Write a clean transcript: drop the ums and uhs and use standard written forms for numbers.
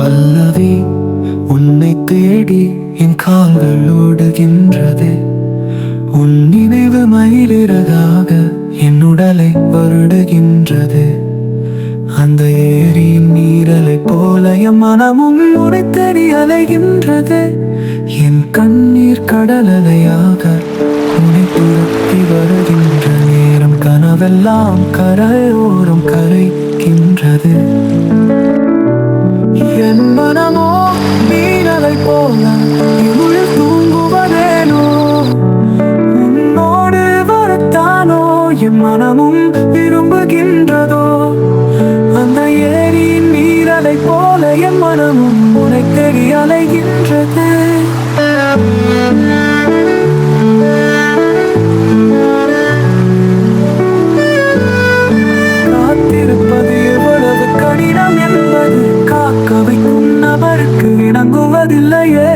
பல்லவி, உன்னை தேடி என் கால்கள் ஓடுகின்றது. உன் நினைவு மயிலிறகாக என் உடலை வருடுகின்றது. அந்த ஏரியின் நீரலை போல என் மனமும் உன்னை தேடி அலைகின்றது. என் கண்ணீர் கடலலையாக உன்னை துரத்தி வருகின்ற நேரம் கனவெல்லாம் கரையோரம் கரைக்கின்றது. என் மனமோ மீனலை போல இருளில் தூங்குவதேனோ, உன்னோடு வரத்தானோ என் மனமும் விரும்புகின்றதோ. அந்த ஏரியின் நீரலை போல என் மனமும் உன்னை தேடி அலைகின்றது. காத்திருப்பது எவ்வளவு கடினம் என்பது காக்க வைக்கும் நபருக்கு இணங்குவதில்லையே.